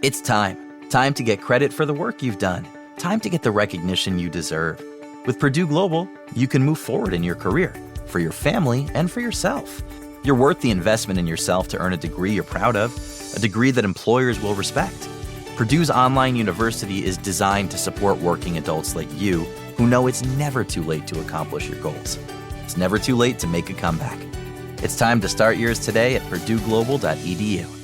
It's time. Time to get credit for the work you've done. Time to get the recognition you deserve. With Purdue Global, you can move forward in your career, for your family, and for yourself. You're worth the investment in yourself to earn a degree you're proud of, a degree that employers will respect. Purdue's online university is designed to support working adults like you who know it's never too late to accomplish your goals. It's never too late to make a comeback. It's time to start yours today at purdueglobal.edu.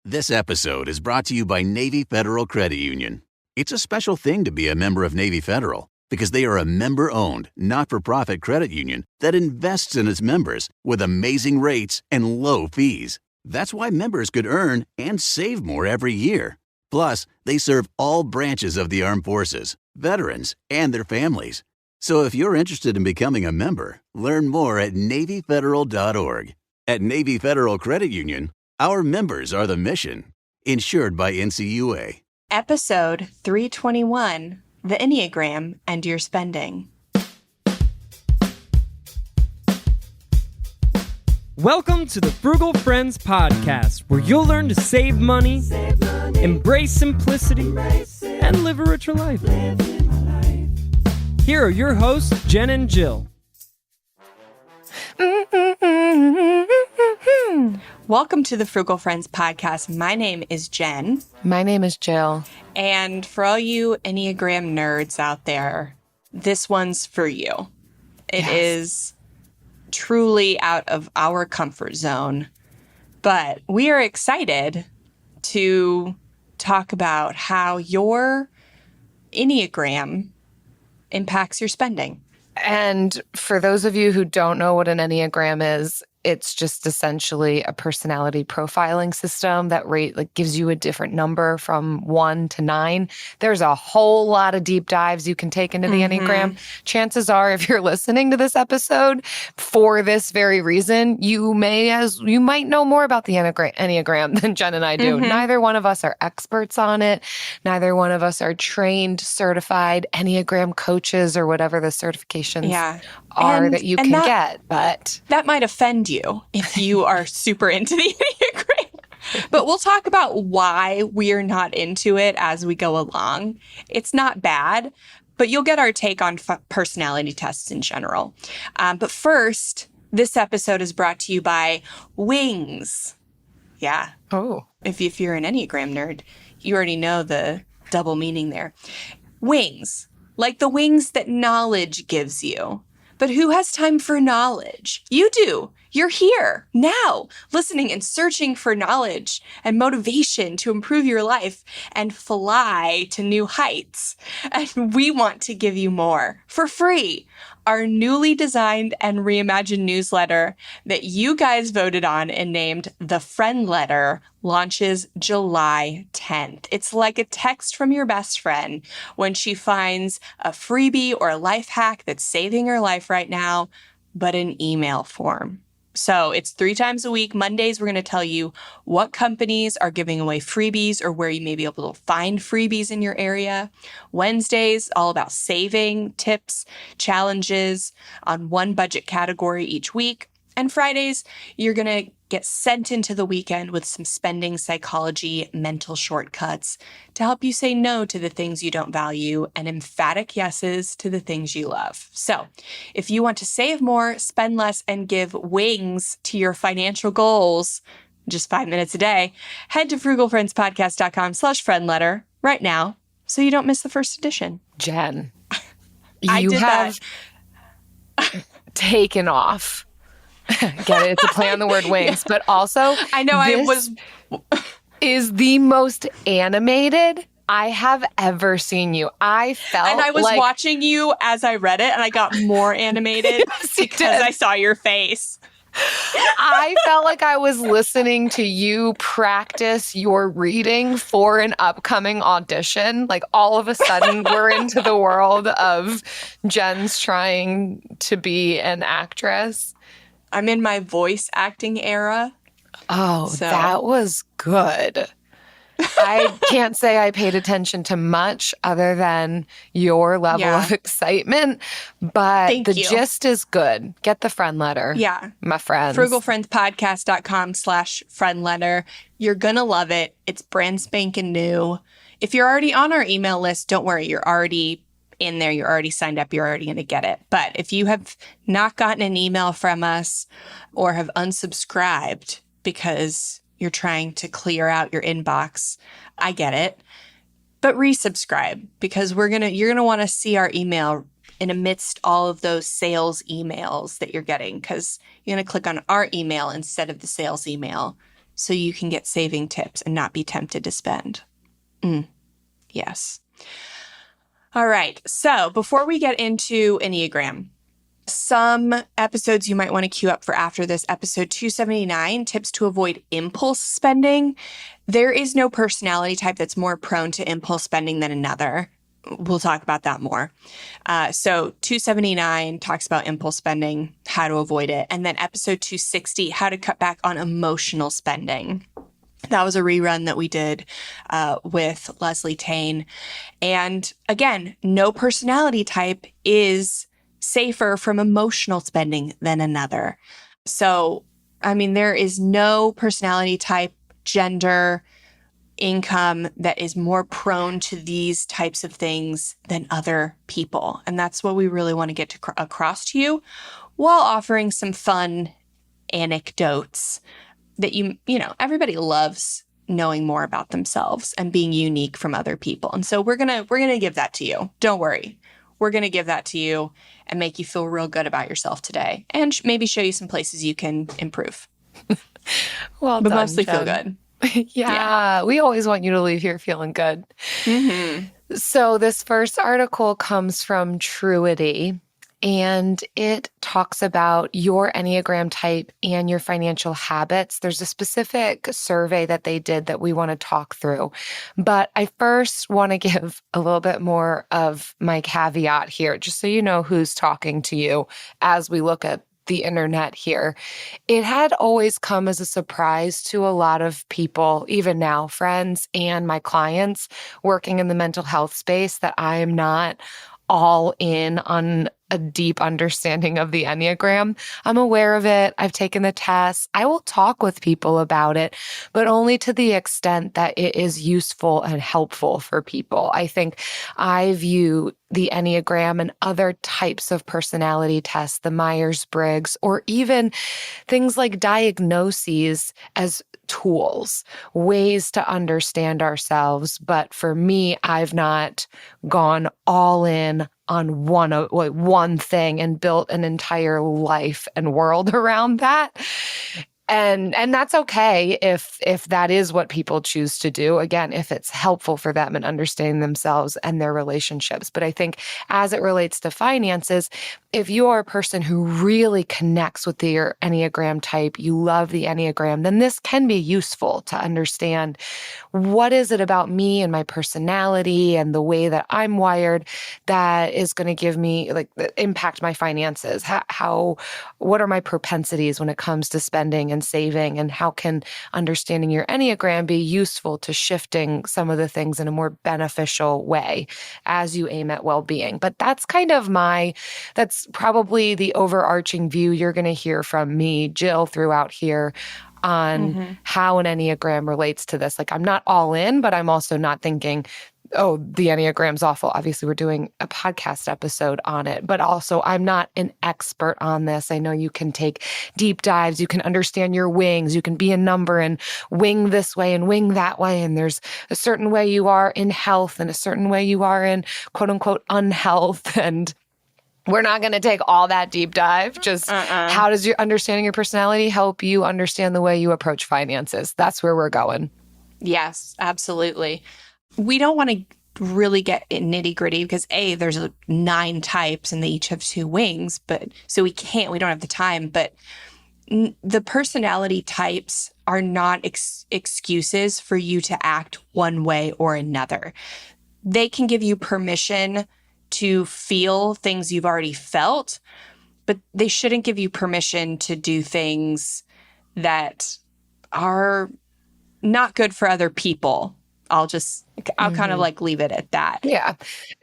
This episode is brought to you by Navy Federal Credit Union. It's a special thing to be a member of Navy Federal because they are a member-owned, not-for-profit credit union that invests in its members with amazing rates and low fees. That's why members could earn and save more every year. Plus, they serve all branches of the armed forces, veterans, and their families. So if you're interested in becoming a member, learn more at NavyFederal.org. At Navy Federal Credit Union, our members are the mission. Insured by NCUA. Episode 321, The Enneagram and Your Spending. Welcome to the Frugal Friends Podcast, where you'll learn to save money, embrace simplicity, and live a richer life. Here are your hosts, Jen and Jill. Welcome to the Frugal Friends Podcast. My name is Jen. My name is Jill. And for all you Enneagram nerds out there, this one's for you. It is truly out of our comfort zone. But we are excited to talk about how your Enneagram impacts your spending. And for those of you who don't know what an Enneagram is, it's just essentially a personality profiling system that gives you a different number from 1 to 9. There's a whole lot of deep dives you can take into the Enneagram. Chances are, if you're listening to this episode for this very reason, you might know more about the Enneagram than Jen and I do. Neither one of us are experts on it. Neither one of us are trained, certified Enneagram coaches or whatever the certifications are that you can get. But that might offend you if you are super into the Enneagram. But we'll talk about why we're not into it as we go along. It's not bad, but you'll get our take on personality tests in general. But first, this episode is brought to you by Wings. Yeah. Oh. If you're an Enneagram nerd, you already know the double meaning there. Wings, like the wings that knowledge gives you. But who has time for knowledge? You do. You're here now, listening and searching for knowledge and motivation to improve your life and fly to new heights. And we want to give you more for free. Our newly designed and reimagined newsletter that you guys voted on and named the Friend Letter launches July 10th. It's like a text from your best friend when she finds a freebie or a life hack that's saving her life right now, but in email form. So it's 3 times a week. Mondays, we're going to tell you what companies are giving away freebies or where you may be able to find freebies in your area. Wednesdays, all about saving, tips, challenges on one budget category each week. And Fridays, you're going to get sent into the weekend with some spending psychology, mental shortcuts to help you say no to the things you don't value and emphatic yeses to the things you love. So if you want to save more, spend less, and give wings to your financial goals, just 5 minutes a day, head to frugalfriendspodcast.com/friendletter right now so you don't miss the first edition. Jen, I did have taken off. Get it? It's a play on the word wings. But also, I know is the most animated I have ever seen you. I felt and I was watching you as I read it, and I got more animated because I saw your face. I felt like I was listening to you practice your reading for an upcoming audition. Like all of a sudden we're into the world of Jen's trying to be an actress. I'm in my voice acting era. Oh, so. That was good. I can't say I paid attention to much other than your level of excitement, but Thank the you. gist is good. Get the friend letter. Yeah. My friends. frugalfriendspodcast.com/friend letter. You're going to love it. It's brand spanking new. If you're already on our email list, don't worry. You're already in there. You're already signed up. You're already going to get it. But if you have not gotten an email from us or have unsubscribed because you're trying to clear out your inbox, I get it. But resubscribe, because you're going to want to see our email in amidst all of those sales emails that you're getting, because you're going to click on our email instead of the sales email so you can get saving tips and not be tempted to spend. Yes. All right. So before we get into Enneagram, some episodes you might want to queue up for after this, episode 279, tips to avoid impulse spending. There is no personality type that's more prone to impulse spending than another. We'll talk about that more. So 279 talks about impulse spending, how to avoid it. And then episode 260, how to cut back on emotional spending. That was a rerun that we did with Leslie Tane. And again, no personality type is safer from emotional spending than another. So, I mean, there is no personality type, gender, income that is more prone to these types of things than other people. And that's what we really want to get across to you, while offering some fun anecdotes that everybody loves knowing more about themselves and being unique from other people. And so we're going to give that to you. Don't worry. We're going to give that to you and make you feel real good about yourself today, and maybe show you some places you can improve. Well but done, mostly Jen. feel good. Yeah, we always want you to leave here feeling good. Mm-hmm. So this first article comes from Truity, and it talks about your Enneagram type and your financial habits. There's a specific survey that they did that we want to talk through. But I first want to give a little bit more of my caveat here, just so you know who's talking to you as we look at the internet here. It had always come as a surprise to a lot of people, even now, friends and my clients working in the mental health space, that I am not all in on a deep understanding of the Enneagram. I'm aware of it. I've taken the tests. I will talk with people about it, but only to the extent that it is useful and helpful for people. I think I view the Enneagram and other types of personality tests, the Myers-Briggs, or even things like diagnoses, as tools, ways to understand ourselves. But for me, I've not gone all in on one thing and built an entire life and world around that. And that's okay if that is what people choose to do. Again, if it's helpful for them in understanding themselves and their relationships. But I think as it relates to finances, if you are a person who really connects with your Enneagram type, you love the Enneagram, then this can be useful to understand what is it about me and my personality and the way that I'm wired that is going to give me, impact my finances. What are my propensities when it comes to spending and saving, and how can understanding your Enneagram be useful to shifting some of the things in a more beneficial way as you aim at well-being. But that's that's probably the overarching view you're going to hear from me, Jill, throughout here on how an Enneagram relates to this. I'm not all in, but I'm also not thinking, oh, the Enneagram's awful. Obviously, we're doing a podcast episode on it, but also I'm not an expert on this. I know you can take deep dives. You can understand your wings. You can be a number and wing this way and wing that way. And there's a certain way you are in health and a certain way you are in quote unquote unhealth. And we're not going to take all that deep dive. Just how does your understanding your personality help you understand the way you approach finances? That's where we're going. Yes, absolutely. We don't want to really get nitty gritty because there's 9 types and they each have 2 wings, but so we don't have the time. But the personality types are not excuses for you to act one way or another. They can give you permission to feel things you've already felt, but they shouldn't give you permission to do things that are not good for other people I'll kind of like leave it at that. Yeah.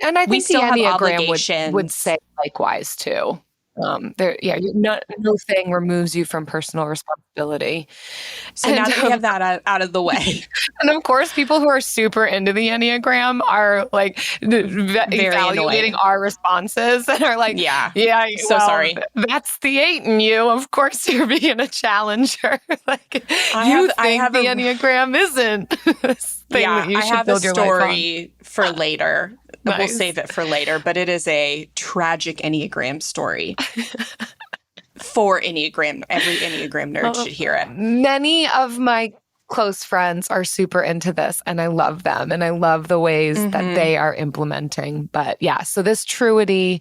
And I We think the still have Enneagram would obligations. say likewise too. No thing removes you from personal responsibility. So now that we have that out of the way. And of course, people who are super into the Enneagram are like evaluating our responses and are like, sorry. That's the 8 in you. Of course, you're being a challenger. Like the Enneagram isn't this thing that you should build your life on. I have a story for later. Nice. We'll save it for later, but it is a tragic Enneagram story. For Enneagram, every Enneagram nerd should hear it. Many of my close friends are super into this, and I love them, and I love the ways that they are implementing. But yeah, so this Truity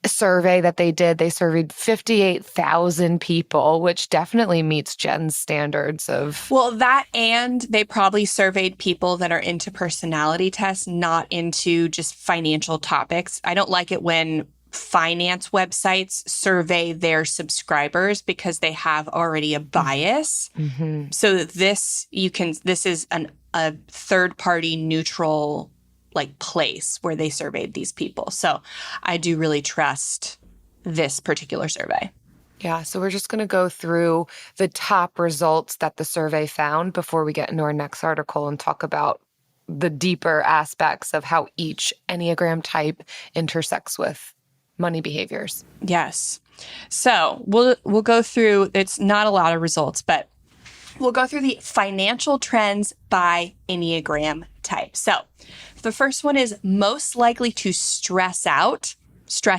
survey that they did, they surveyed 58,000 people, which definitely meets Jen's standards of... Well, that, and they probably surveyed people that are into personality tests, not into just financial topics. I don't like it when finance websites survey their subscribers because they have already a bias. So this is a third-party neutral like place where they surveyed these people. So I do really trust this particular survey. Yeah, so we're just going to go through the top results that the survey found before we get into our next article and talk about the deeper aspects of how each Enneagram type intersects with money behaviors. Yes. So we'll go through, it's not a lot of results, but we'll go through the financial trends by Enneagram type. So the first one is most likely to stress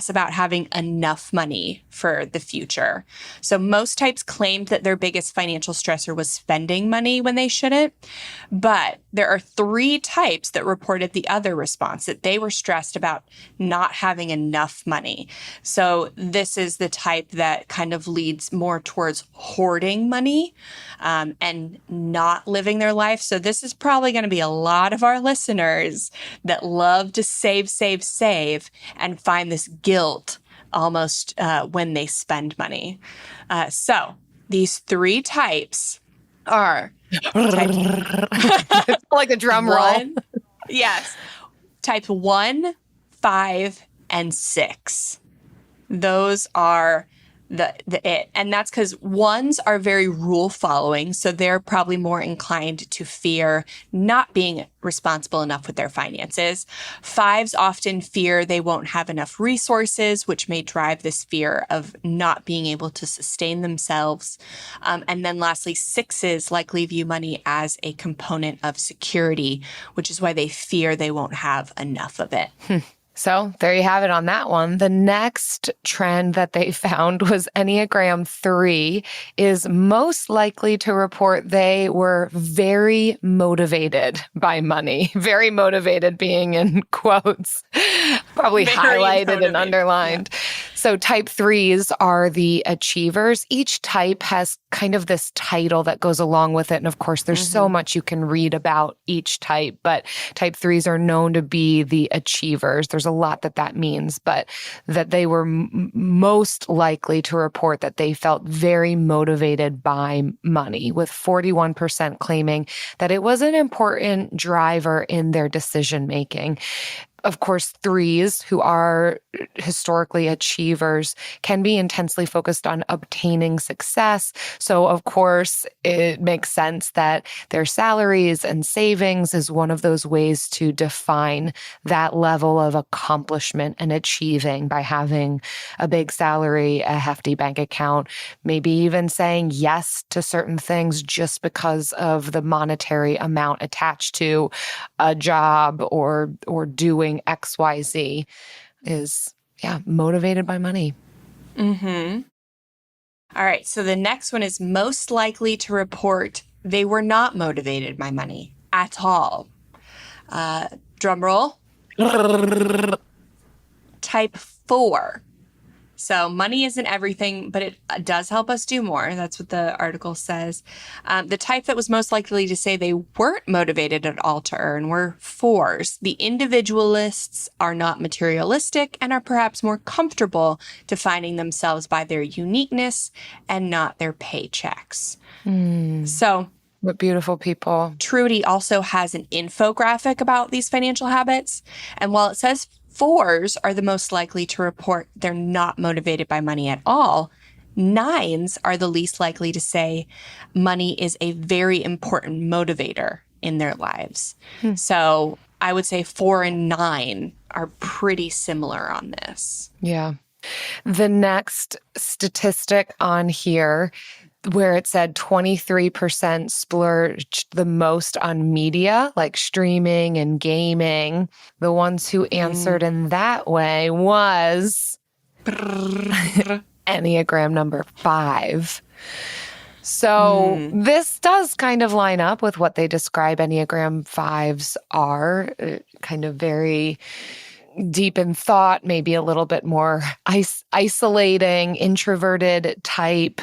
about having enough money for the future. So most types claimed that their biggest financial stressor was spending money when they shouldn't. But there are 3 types that reported the other response, that they were stressed about not having enough money. So this is the type that kind of leads more towards hoarding money and not living their life. So this is probably going to be a lot of our listeners that love to save, and find this guilt almost when they spend money. So these 3 types are like a drum roll. Yes. Type 1, 5, and 6. Those are the it. And that's because 1s are very rule following. So they're probably more inclined to fear not being responsible enough with their finances. 5s often fear they won't have enough resources, which may drive this fear of not being able to sustain themselves. And then lastly, 6s likely view money as a component of security, which is why they fear they won't have enough of it. So there you have it on that one. The next trend that they found was Enneagram 3 is most likely to report they were very motivated by money. Very motivated being in quotes, probably very highlighted motivated and underlined. Yeah. So type 3s are the achievers. Each type has kind of this title that goes along with it. And of course, there's so much you can read about each type, but type 3s are known to be the achievers. There's a lot that means, but that they were most likely to report that they felt very motivated by money, with 41% claiming that it was an important driver in their decision making. Of course, 3s, who are historically achievers, can be intensely focused on obtaining success. So, of course, it makes sense that their salaries and savings is one of those ways to define that level of accomplishment and achieving by having a big salary, a hefty bank account, maybe even saying yes to certain things just because of the monetary amount attached to a job or doing XYZ is, motivated by money. All right. So the next one is most likely to report they were not motivated by money at all. Drum roll. Type 4. So money isn't everything, but it does help us do more. That's what the article says. The type that was most likely to say they weren't motivated at all to earn were 4s. The individualists are not materialistic and are perhaps more comfortable defining themselves by their uniqueness and not their paychecks. So What beautiful people. Trudy also has an infographic about these financial habits. And while it says 4s are the most likely to report they're not motivated by money at all, 9s are the least likely to say money is a very important motivator in their lives. So I would say 4 and 9 are pretty similar on this. Yeah. The next statistic on here, where it said 23% splurged the most on media, like streaming and gaming, the ones who answered in that way was Enneagram number 5. So this does kind of line up with what they describe Enneagram 5s are, kind of very deep in thought, maybe a little bit more isolating, introverted type,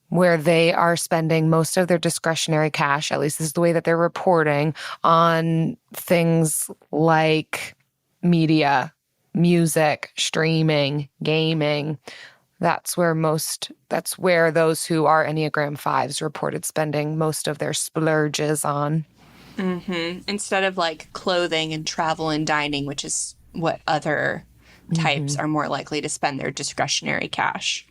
where they are spending most of their discretionary cash, at least this is the way that they're reporting, on things like media, music, streaming, gaming. That's where those who are Enneagram 5s reported spending most of their splurges on. Instead of like clothing and travel and dining, which is what other types are more likely to spend their discretionary cash.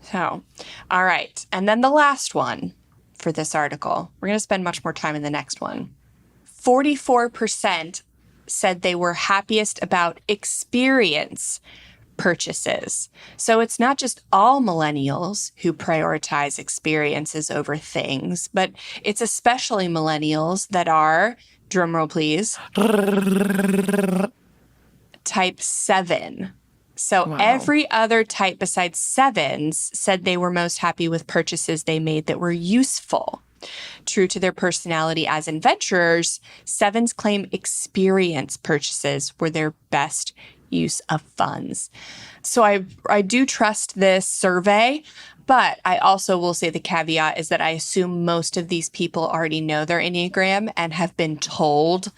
So, all right. And then the last one for this article, we're going to spend much more time in the next one. 44% said they were happiest about experience purchases. So it's not just all millennials who prioritize experiences over things, but it's especially millennials that are, drumroll please, type 7. So every other type besides 7s said they were most happy with purchases they made that were useful. True to their personality as adventurers, 7s claim experience purchases were their best use of funds. So I do trust this survey, but I also will say the caveat is that I assume most of these people already know their Enneagram and have been told.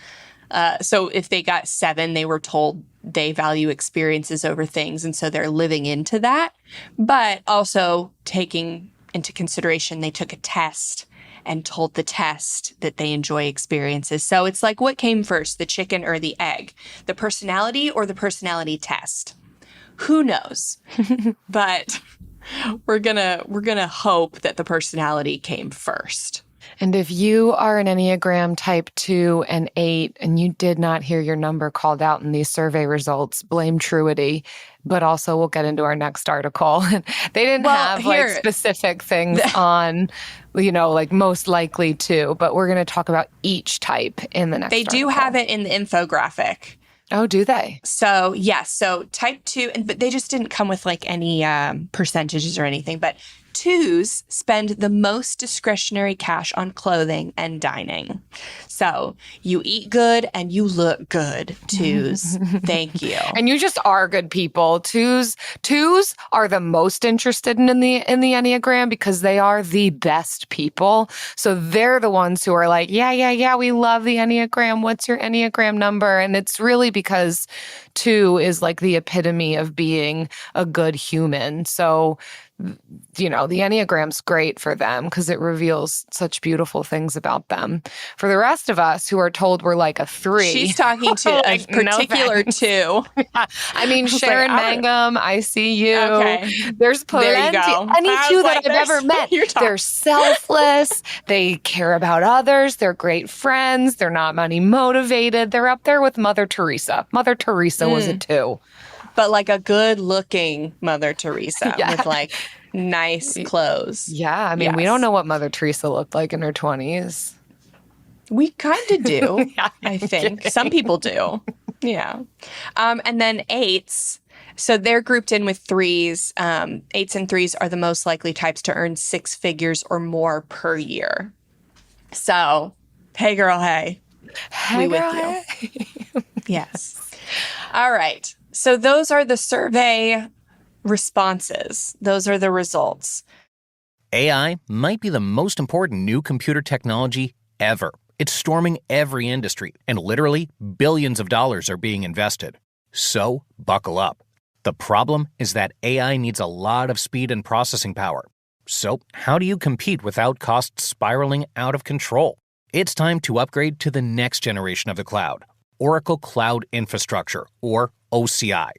So if they got 7, they were told they value experiences over things, and so they're living into that. But also taking into consideration they took a test and told the test that they enjoy experiences. So it's like, what came first, the chicken or the egg? The personality or the personality test? Who knows? But we're gonna hope that the personality came first. And if you are an Enneagram type 2 and 8 and you did not hear your number called out in these survey results, blame Truity. But also we'll get into our next article. They didn't have like specific things on, like most likely to, but we're going to talk about each type in the next article. They do have it in the infographic. Oh, do they? So, yes. So type 2, but they just didn't come with like any percentages or anything. But 2s spend the most discretionary cash on clothing and dining. So you eat good and you look good, 2s. Thank you. And you just are good people. 2s are the most interested in the Enneagram because they are the best people. So they're the ones who are like, yeah, we love the Enneagram. What's your Enneagram number? And it's really because 2 is like the epitome of being a good human. So the Enneagram's great for them because it reveals such beautiful things about them. For the rest of us who are told we're like a 3. She's talking to like, a particular 2. I mean, Sharon Mangum, I see you. Okay. There's plenty. There you go. Any 2 that I've ever met. They're selfless. They care about others. They're great friends. They're not money motivated. They're up there with Mother Teresa. Mother Teresa was a 2. But like a good-looking Mother Teresa with like nice clothes. Yeah, I mean, we don't know what Mother Teresa looked like in her 20s. We kind of do, I think. Some people do. Yeah. And then 8s. So they're grouped in with 3s. 8s and 3s are the most likely types to earn 6 figures or more per year. So, hey, girl, hey. We with you. Yes. All right. So those are the survey responses. Those are the results. AI might be the most important new computer technology ever. It's storming every industry, and literally billions of dollars are being invested. So buckle up. The problem is that AI needs a lot of speed and processing power. So how do you compete without costs spiraling out of control? It's time to upgrade to the next generation of the cloud, Oracle Cloud Infrastructure, or OCI.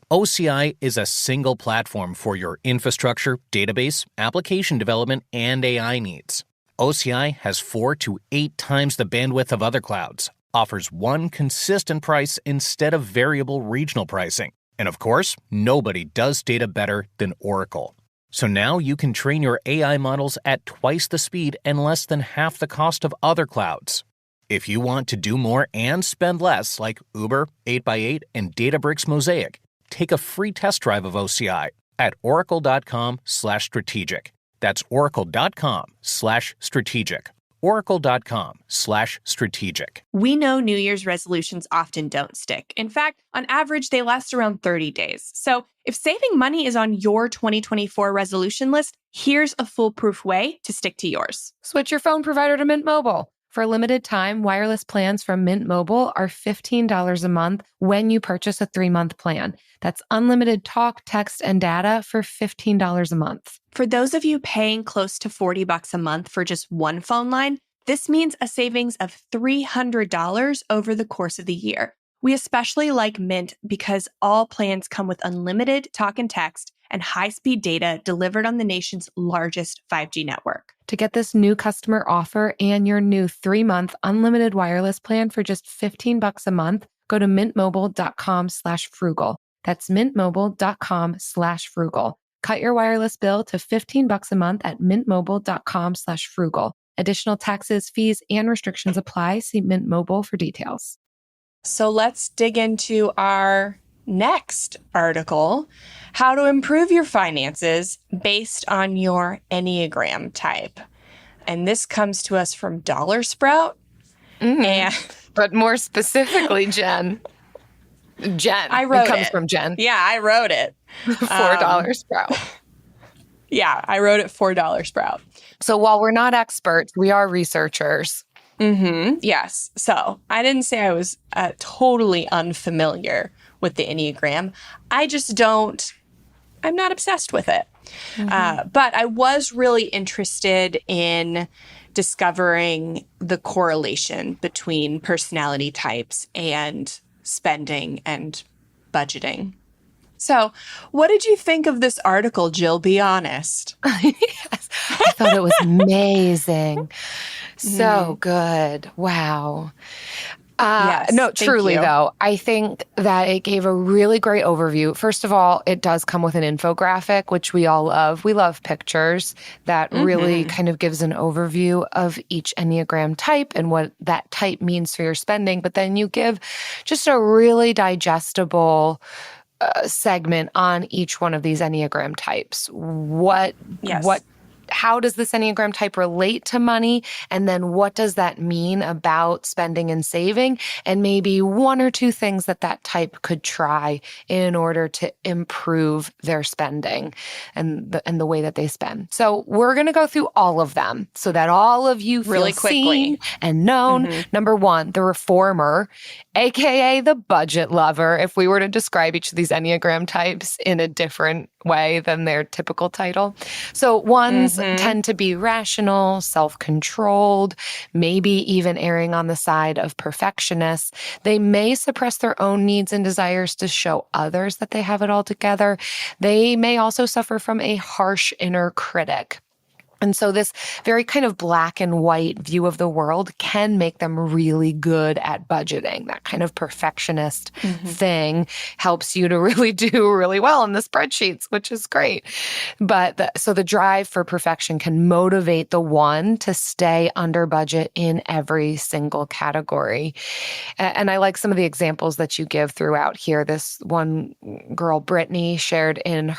OCI is a single platform for your infrastructure, database, application development, and AI needs. OCI has 4 to 8 times the bandwidth of other clouds, offers one consistent price instead of variable regional pricing. And of course, nobody does data better than Oracle. So now you can train your AI models at twice the speed and less than half the cost of other clouds. If you want to do more and spend less, like Uber, 8x8, and Databricks Mosaic, take a free test drive of OCI at oracle.com/strategic. That's oracle.com/strategic. oracle.com/strategic. We know New Year's resolutions often don't stick. In fact, on average, they last around 30 days. So if saving money is on your 2024 resolution list, here's a foolproof way to stick to yours. Switch your phone provider to Mint Mobile. For a limited time, wireless plans from Mint Mobile are $15 a month when you purchase a 3-month plan. That's unlimited talk, text, and data for $15 a month. For those of you paying close to $40 a month for just one phone line, this means a savings of $300 over the course of the year. We especially like Mint because all plans come with unlimited talk and text and high-speed data delivered on the nation's largest 5G network. To get this new customer offer and your new 3-month unlimited wireless plan for just $15 a month, go to mintmobile.com/frugal. That's mintmobile.com/frugal. Cut your wireless bill to $15 a month at mintmobile.com/frugal. Additional taxes, fees, and restrictions apply. See Mint Mobile for details. So let's dig into our next article, how to improve your finances based on your Enneagram type. And this comes to us from Dollar Sprout. But more specifically, Jen. I wrote it. Comes from Jen. Yeah, I wrote it. $4 Sprout. Yeah, I wrote it for Dollar Sprout. So while we're not experts, we are researchers. Yes. So I didn't say I was totally unfamiliar with the Enneagram. I'm not obsessed with it. But I was really interested in discovering the correlation between personality types and spending and budgeting. So what did you think of this article, Jill? Be honest. Yes, I thought it was amazing. So good. Wow. Yes, no, truly you. though, I think that it gave a really great overview. First of all, it does come with an infographic, which we all love. We love pictures that really kind of gives an overview of each Enneagram type and what that type means for your spending. But then you give just a really digestible segment on each one of these Enneagram types. How does this Enneagram type relate to money? And then what does that mean about spending and saving? And maybe 1 or 2 things that type could try in order to improve their spending and the way that they spend. So we're going to go through all of them so that all of you feel really quickly seen and known. Number 1, the reformer, aka the budget lover, if we were to describe each of these Enneagram types in a different way than their typical title. So ones tend to be rational, self-controlled, maybe even erring on the side of perfectionists. They may suppress their own needs and desires to show others that they have it all together. They may also suffer from a harsh inner critic. And so this very kind of black and white view of the world can make them really good at budgeting. That kind of perfectionist thing helps you to really do really well in the spreadsheets, which is great. But so the drive for perfection can motivate the one to stay under budget in every single category. And I like some of the examples that you give throughout here. This one girl, Brittany, shared in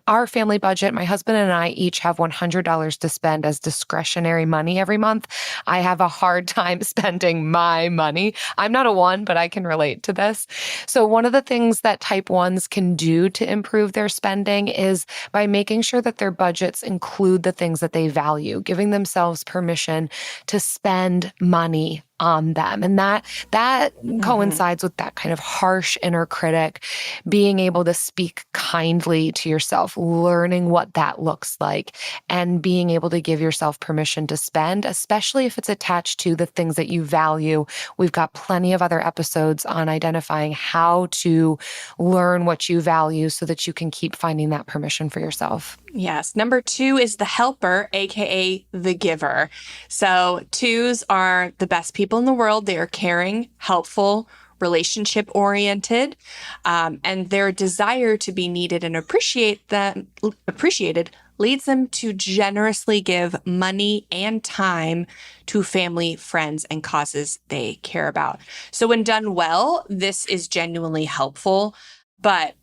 our family budget, my husband and I each have $100 to spend as discretionary money every month. I have a hard time spending my money. I'm not a 1, but I can relate to this. So one of the things that type 1s can do to improve their spending is by making sure that their budgets include the things that they value, giving themselves permission to spend money on them. And that coincides with that kind of harsh inner critic, being able to speak kindly to yourself, learning what that looks like, and being able to give yourself permission to spend, especially if it's attached to the things that you value. We've got plenty of other episodes on identifying how to learn what you value so that you can keep finding that permission for yourself. Yes. Number 2 is the helper, aka the giver. So 2s are the best people in the world. They are caring, helpful, relationship oriented, and their desire to be needed and appreciated leads them to generously give money and time to family, friends, and causes they care about. So when done well, this is genuinely helpful. But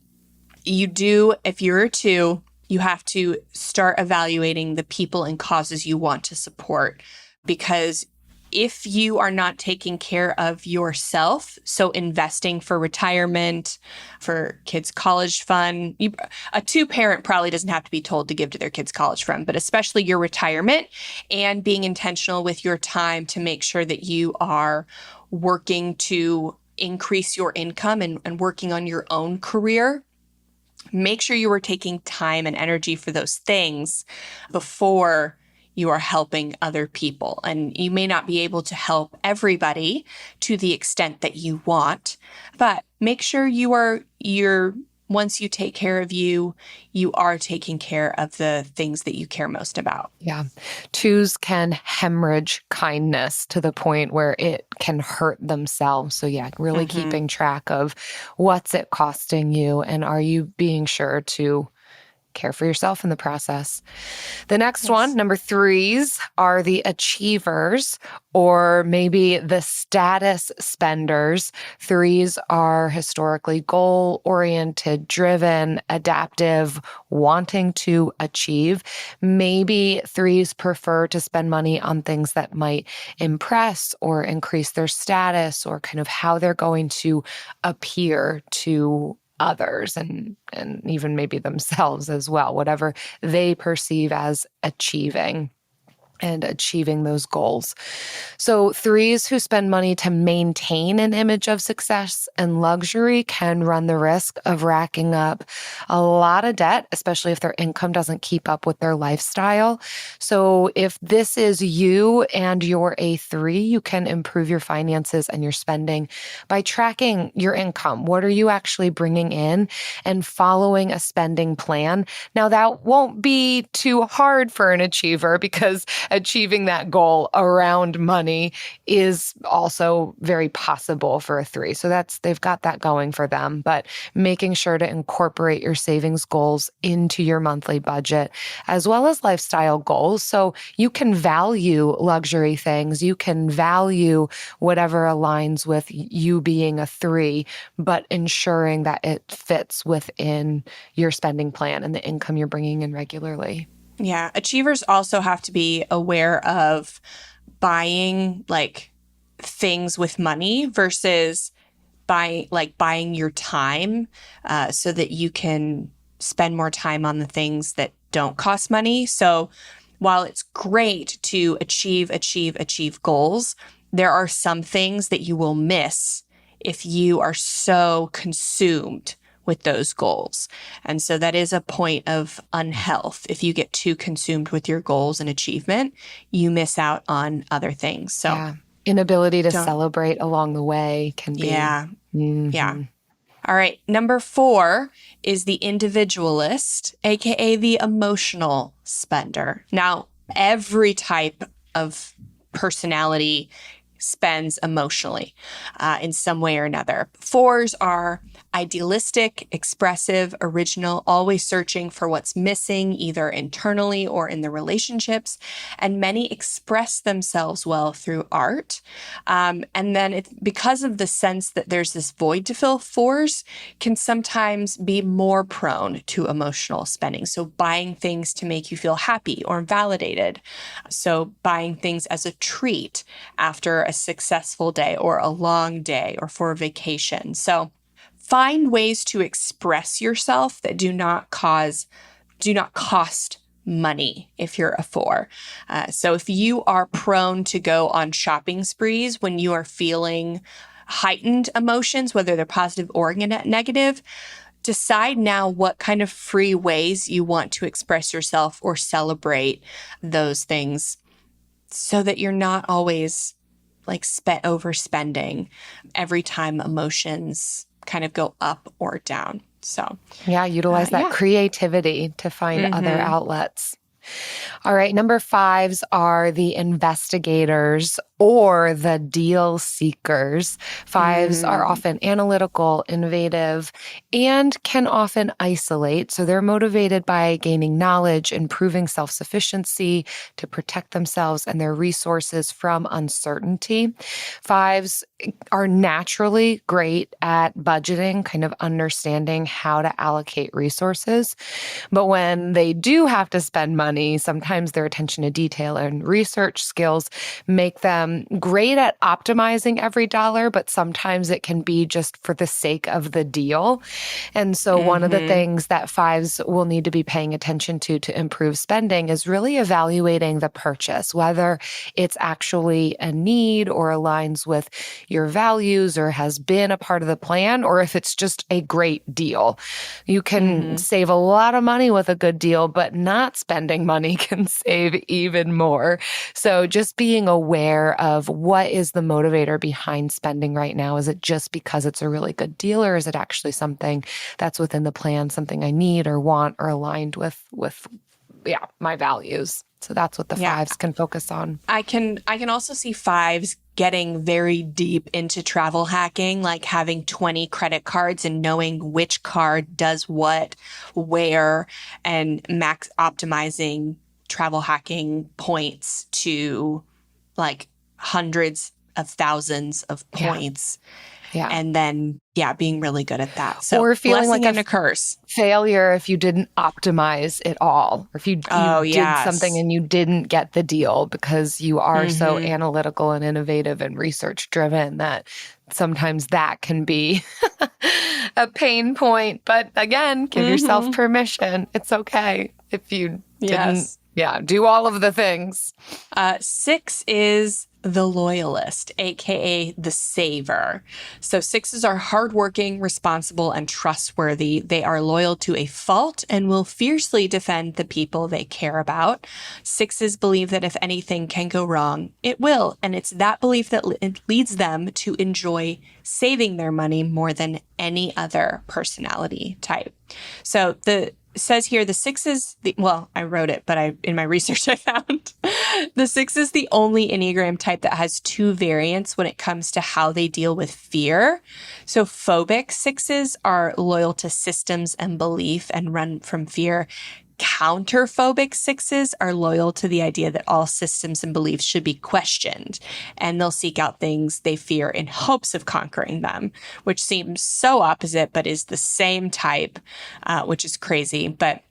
if you're a 2, you have to start evaluating the people and causes you want to support. Because if you are not taking care of yourself, so investing for retirement, for kids' college fund, a 2-parent probably doesn't have to be told to give to their kids' college fund, but especially your retirement, and being intentional with your time to make sure that you are working to increase your income and working on your own career. Make sure you are taking time and energy for those things before you are helping other people. And you may not be able to help everybody to the extent that you want, but make sure once you take care of you, you are taking care of the things that you care most about. Yeah. 2s can hemorrhage kindness to the point where it can hurt themselves. So yeah, really keeping track of what's it costing you, and are you being sure to care for yourself in the process. The next one, number 3s, are the achievers, or maybe the status spenders. 3s are historically goal-oriented, driven, adaptive, wanting to achieve. Maybe 3s prefer to spend money on things that might impress or increase their status, or kind of how they're going to appear to others and even maybe themselves as well, whatever they perceive as achieving those goals. So 3s who spend money to maintain an image of success and luxury can run the risk of racking up a lot of debt, especially if their income doesn't keep up with their lifestyle. So if this is you and you're a 3, you can improve your finances and your spending by tracking your income. What are you actually bringing in, and following a spending plan? Now, that won't be too hard for an achiever, because achieving that goal around money is also very possible for a 3. So they've got that going for them. But making sure to incorporate your savings goals into your monthly budget, as well as lifestyle goals. So you can value luxury things, you can value whatever aligns with you being a 3, but ensuring that it fits within your spending plan and the income you're bringing in regularly. Yeah. Achievers also have to be aware of buying things with money versus buying your time, so that you can spend more time on the things that don't cost money. So while it's great to achieve goals, there are some things that you will miss if you are so consumed with those goals. And so that is a point of unhealth. If you get too consumed with your goals and achievement, you miss out on other things. So yeah. Inability to celebrate along the way can be. Yeah. Yeah. All right. Number 4 is the individualist, aka the emotional spender. Now, every type of personality spends emotionally in some way or another. 4s are idealistic, expressive, original, always searching for what's missing, either internally or in the relationships. And many express themselves well through art. And then because of the sense that there's this void to fill, 4s can sometimes be more prone to emotional spending. So buying things to make you feel happy or validated. So buying things as a treat after a successful day or a long day or for a vacation. So find ways to express yourself that do not cost money if you're a 4. So if you are prone to go on shopping sprees when you are feeling heightened emotions, whether they're positive or negative, decide now what kind of free ways you want to express yourself or celebrate those things so that you're not always like overspending every time emotions kind of go up or down. So yeah, utilize that creativity to find other outlets. All right, number 5s are the investigators or the deal seekers. 5s are often analytical, innovative, and can often isolate. So they're motivated by gaining knowledge, improving self-sufficiency to protect themselves and their resources from uncertainty. 5s are naturally great at budgeting, kind of understanding how to allocate resources. But when they do have to spend money, sometimes their attention to detail and research skills make them great at optimizing every dollar, but sometimes it can be just for the sake of the deal. And so one of the things that 5s will need to be paying attention to improve spending is really evaluating the purchase, whether it's actually a need or aligns with your values or has been a part of the plan, or if it's just a great deal. You can save a lot of money with a good deal, but not spending money can save even more. So just being aware of what is the motivator behind spending right now. Is it just because it's a really good deal, or is it actually something that's within the plan, something I need or want or aligned with my values? So that's what the 5s can focus on. I can also see 5s getting very deep into travel hacking, like having 20 credit cards and knowing which card does what, where, and max optimizing travel hacking points to like hundreds of thousands of points. Yeah. And then, being really good at that. So or feeling like a curse. Failure if you didn't optimize it all, or if you did something and you didn't get the deal because you are so analytical and innovative and research driven that sometimes that can be a pain point. But again, give yourself permission. It's okay if you didn't do all of the things. 6 is the loyalist, aka the saver. So 6s are hardworking, responsible, and trustworthy. They are loyal to a fault and will fiercely defend the people they care about. 6s believe that if anything can go wrong, it will. And it's that belief that leads them to enjoy saving their money more than any other personality type. So it says here the 6 is I wrote it, but in my research I found the 6 is the only Enneagram type that has 2 variants when it comes to how they deal with fear. So phobic 6s are loyal to systems and belief and run from fear. Counterphobic 6s are loyal to the idea that all systems and beliefs should be questioned, and they'll seek out things they fear in hopes of conquering them, which seems so opposite, but is the same type, which is crazy. But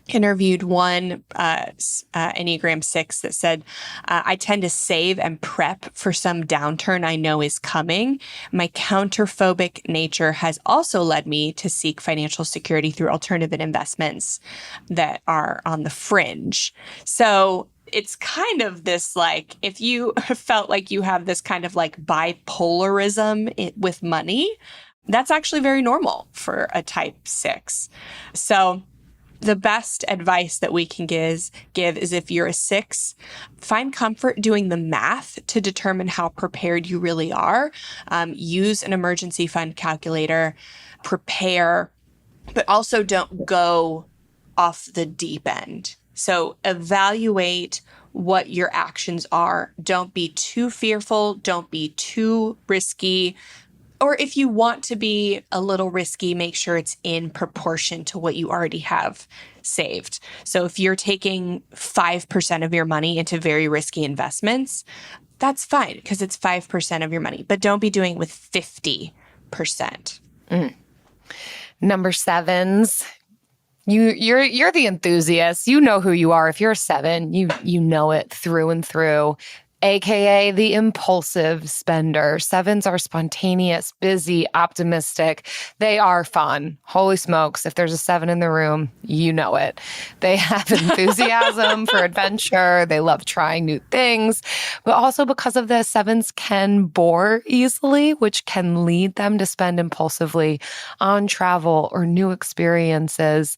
interviewed one Enneagram 6 that said, I tend to save and prep for some downturn I know is coming. My counterphobic nature has also led me to seek financial security through alternative investments that are on the fringe. So it's kind of this, like, if you felt like you have this kind of like bipolarism with money, that's actually very normal for a type 6. So the best advice that we can give is if you're a 6, find comfort doing the math to determine how prepared you really are. Use an emergency fund calculator, prepare, but also don't go off the deep end. So evaluate what your actions are. Don't be too fearful. Don't be too risky. Or if you want to be a little risky, make sure it's in proportion to what you already have saved. So if you're taking 5% of your money into very risky investments, that's fine because it's 5% of your money. But don't be doing it with 50%. Number 7s. You're the enthusiast. You know who you are. If you're a 7, you know it through and through. AKA the impulsive spender. Sevens are spontaneous, busy, optimistic. They are fun. Holy smokes. If there's a 7 in the room, you know it. They have enthusiasm for adventure. They love trying new things. But also because of this, 7s can bore easily, which can lead them to spend impulsively on travel or new experiences.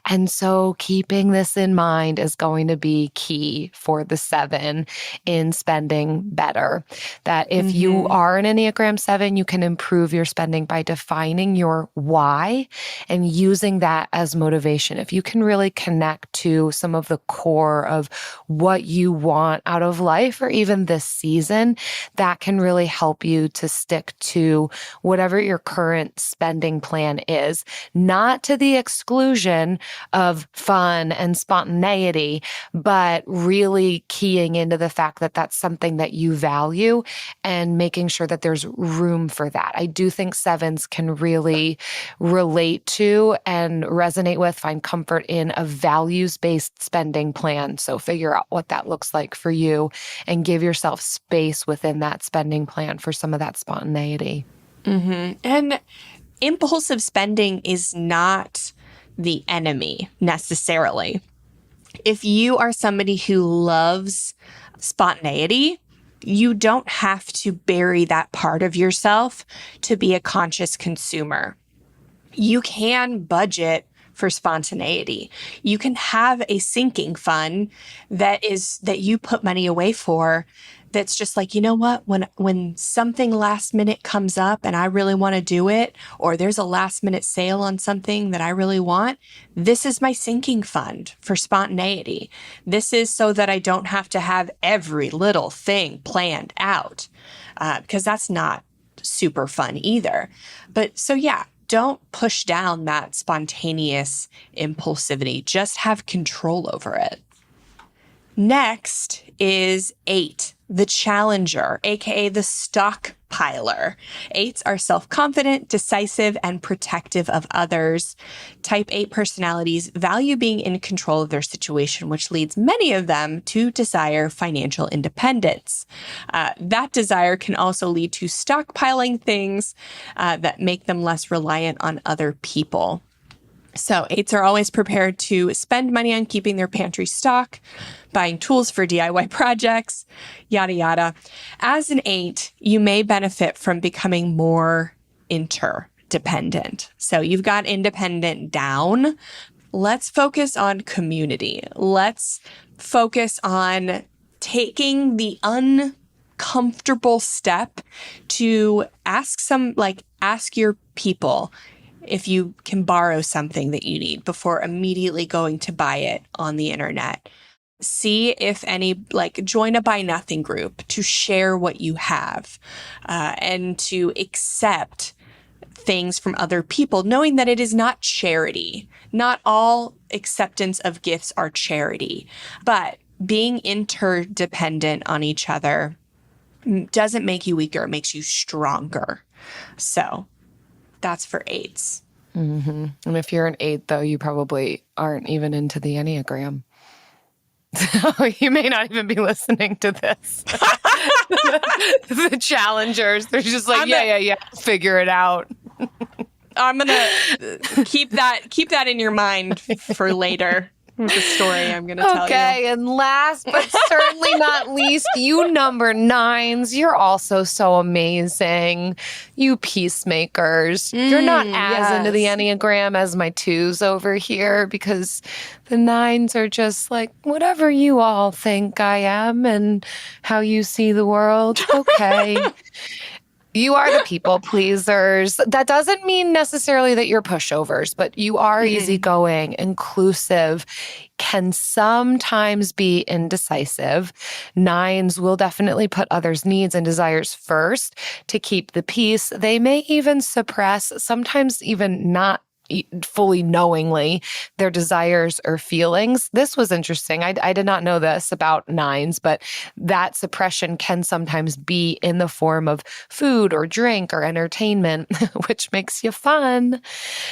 And so keeping this in mind is going to be key for the 7 in spending better. That if you are an Enneagram 7, you can improve your spending by defining your why and using that as motivation. If you can really connect to some of the core of what you want out of life or even this season, that can really help you to stick to whatever your current spending plan is, not to the exclusion of fun and spontaneity, but really keying into the fact that that's something that you value and making sure that there's room for that. I do think 7s can really relate to and resonate with, find comfort in a values-based spending plan. So figure out what that looks like for you and give yourself space within that spending plan for some of that spontaneity. And impulsive spending is not the enemy necessarily. If you are somebody who loves spontaneity, you don't have to bury that part of yourself to be a conscious consumer. You can budget for spontaneity. You can have a sinking fund that you put money away for. That's just like, you know what, when something last minute comes up and I really want to do it, or there's a last minute sale on something that I really want, this is my sinking fund for spontaneity. This is so that I don't have to have every little thing planned out, because that's not super fun either. But so yeah, don't push down that spontaneous impulsivity. Just have control over it. Next is 8, the challenger, aka the stockpiler. 8s are self-confident, decisive, and protective of others. Type 8 personalities value being in control of their situation, which leads many of them to desire financial independence. That desire can also lead to stockpiling things that make them less reliant on other people. So 8s are always prepared to spend money on keeping their pantry stocked, buying tools for DIY projects, yada, yada. As an 8, you may benefit from becoming more interdependent. So you've got independent down. Let's focus on community. Let's focus on taking the uncomfortable step to ask your people if you can borrow something that you need before immediately going to buy it on the internet. See if join a buy nothing group to share what you have, and to accept things from other people, knowing that it is not charity. Not all acceptance of gifts are charity, but being interdependent on each other doesn't make you weaker, it makes you stronger. So that's for 8s. And if you're an 8, though, you probably aren't even into the Enneagram. So you may not even be listening to this. The challengers, they're just like, yeah, figure it out. I'm going to keep that in your mind for later. The story I'm going to tell you. Okay, and last but certainly not least, you number 9s, you're also so amazing. You peacemakers. You're not as into the Enneagram as my 2s over here, because the 9s are just like, whatever you all think I am and how you see the world, okay. You are the people pleasers. That doesn't mean necessarily that you're pushovers, but you are easygoing, inclusive, can sometimes be indecisive. 9s will definitely put others' needs and desires first to keep the peace. They may even suppress, sometimes even not fully knowingly their desires or feelings. This was interesting. I did not know this about nines, but that suppression can sometimes be in the form of food or drink or entertainment, which makes you fun.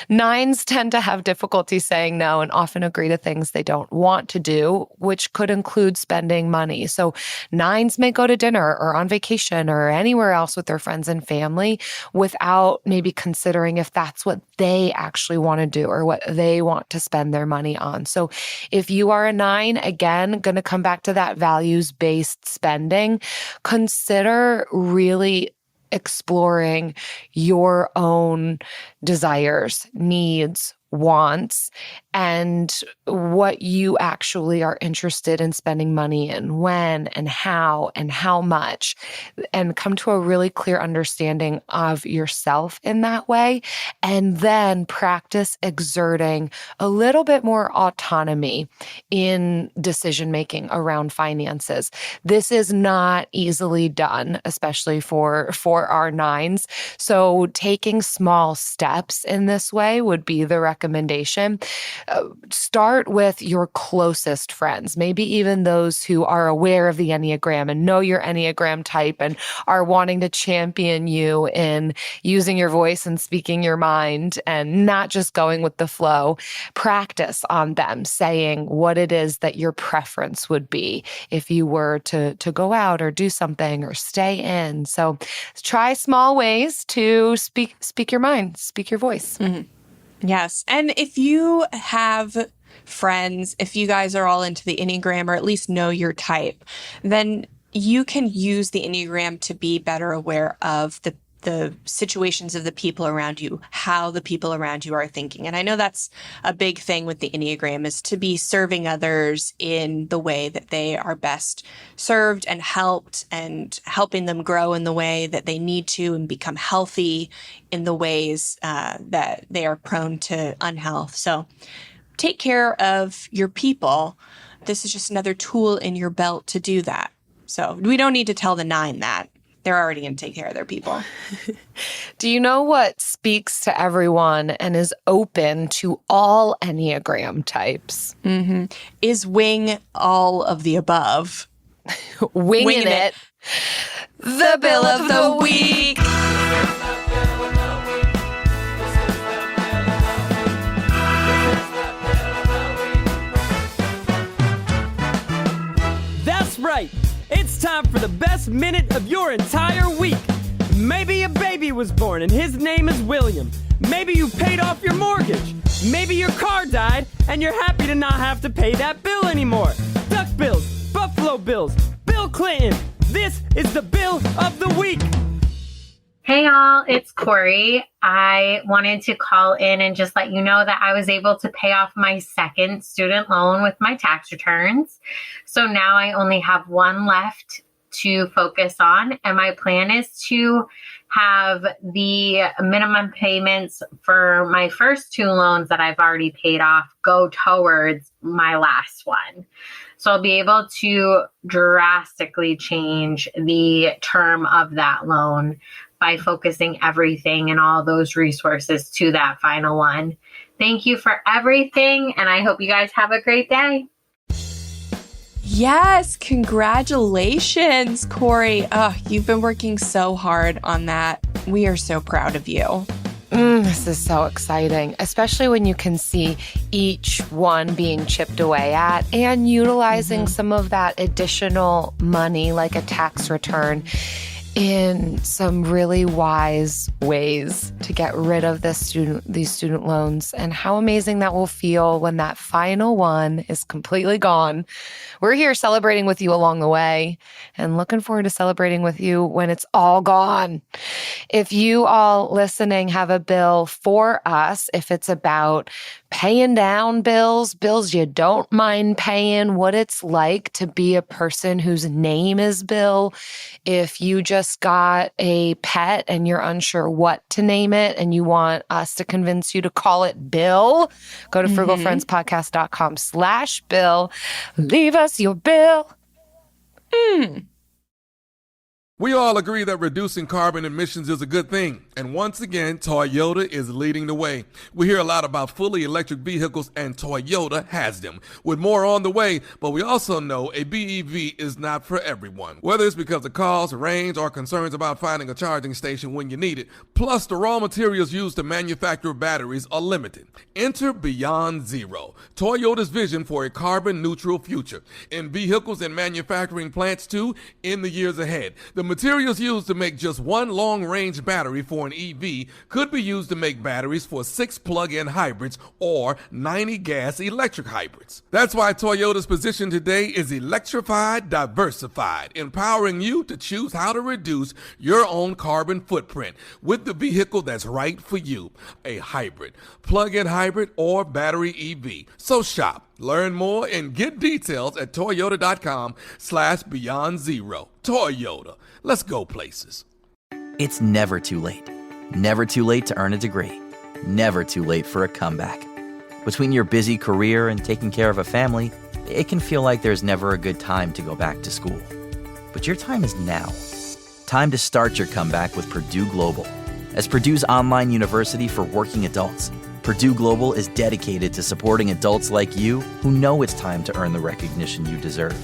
Nines tend to have difficulty saying no and often agree to things they don't want to do, which could include spending money. So nines may go to dinner or on vacation or anywhere else with their friends and family without maybe considering if that's what they actually want to do or what they want to spend their money on. So if you are a nine, again, going to come back to that values-based spending, consider really exploring your own desires, needs, wants, and what you actually are interested in spending money in, when and how much, and come to a really clear understanding of yourself in that way. And then practice exerting a little bit more autonomy in decision-making around finances. This is not easily done, especially for our nines. So taking small steps in this way would be the recommendation. Start with your closest friends, maybe even those who are aware of the Enneagram and know your Enneagram type and are wanting to champion you in using your voice and speaking your mind and not just going with the flow. Practice on them saying what it is that your preference would be if you were to go out or do something or stay in. So try small ways to speak your mind, speak your voice. Mm-hmm. Yes. And if you have friends, if you guys are all into the Enneagram or at least know your type, then you can use the Enneagram to be better aware of the situations of the people around you, how the people around you are thinking. And I know that's a big thing with the Enneagram, is to be serving others in the way that they are best served and helped, and helping them grow in the way that they need to and become healthy in the ways that they are prone to unhealth. So take care of your people. This is just another tool in your belt to do that. So we don't need to tell the nine that. They're already going to take care of their people. Do you know what speaks to everyone and is open to all Enneagram types? Mm-hmm. Is wing all of the above. Winging it. The Bill of the Week. That's right. It's time for the best minute of your entire week. Maybe a baby was born and his name is William. Maybe you paid off your mortgage. Maybe your car died and you're happy to not have to pay that bill anymore. Duck bills, Buffalo Bills, Bill Clinton. This is the Bill of the Week. Hey y'all, it's Corey. I wanted to call in and just let you know that I was able to pay off my second student loan with my tax returns. So now I only have one left to focus on. And my plan is to have the minimum payments for my first two loans that I've already paid off go towards my last one. So I'll be able to drastically change the term of that loan by focusing everything and all those resources to that final one. Thank you for everything, and I hope you guys have a great day. Yes, congratulations, Corey. Oh, you've been working so hard on that. We are so proud of you. This is so exciting, especially when you can see each one being chipped away at and utilizing some of that additional money, like a tax return, in some really wise ways to get rid of these student loans, and how amazing that will feel when that final one is completely gone. We're here celebrating with you along the way and looking forward to celebrating with you when it's all gone. If you all listening have a bill for us, if it's about paying down bills you don't mind paying, what it's like to be a person whose name is Bill, if you just got a pet and you're unsure what to name it and you want us to convince you to call it Bill, go to frugalfriendspodcast.com/Bill. Leave us your bill. We all agree that reducing carbon emissions is a good thing, and once again, Toyota is leading the way. We hear a lot about fully electric vehicles, and Toyota has them, with more on the way, but we also know a BEV is not for everyone. Whether it's because of cost, range, or concerns about finding a charging station when you need it, plus the raw materials used to manufacture batteries are limited. Enter Beyond Zero, Toyota's vision for a carbon-neutral future, in vehicles and manufacturing plants too, in the years ahead. The materials used to make just one long-range battery for an EV could be used to make batteries for 6 plug-in hybrids or 90 gas-electric hybrids. That's why Toyota's position today is electrified, diversified, empowering you to choose how to reduce your own carbon footprint with the vehicle that's right for you, a hybrid, plug-in hybrid, or battery EV. So shop, learn more, and get details at toyota.com/Beyond Zero. Toyota. Let's go places. It's never too late. Never too late to earn a degree. Never too late for a comeback. Between your busy career and taking care of a family, it can feel like there's never a good time to go back to school. But your time is now. Time to start your comeback with Purdue Global. As Purdue's online university for working adults, Purdue Global is dedicated to supporting adults like you who know it's time to earn the recognition you deserve.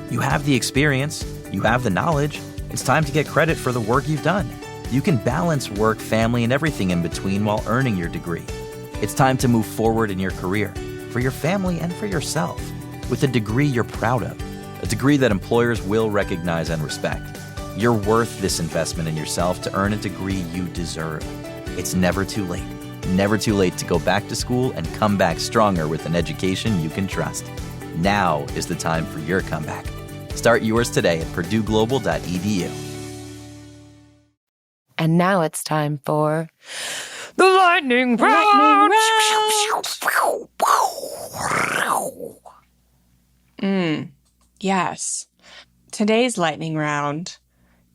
You have the experience, you have the knowledge. It's time to get credit for the work you've done. You can balance work, family, and everything in between while earning your degree. It's time to move forward in your career, for your family and for yourself, with a degree you're proud of, a degree that employers will recognize and respect. You're worth this investment in yourself to earn a degree you deserve. It's never too late. Never too late to go back to school and come back stronger with an education you can trust. Now is the time for your comeback. Start yours today at purdueglobal.edu. And now it's time for the lightning round. Yes. Today's lightning round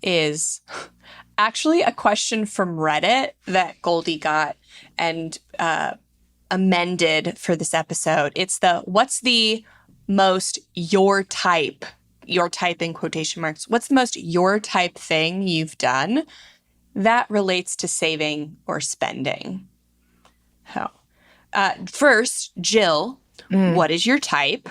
is actually a question from Reddit that Goldie got and amended for this episode. It's what's the most your type in quotation marks, what's the most your type thing you've done that relates to saving or spending? First, Jill, what is your type?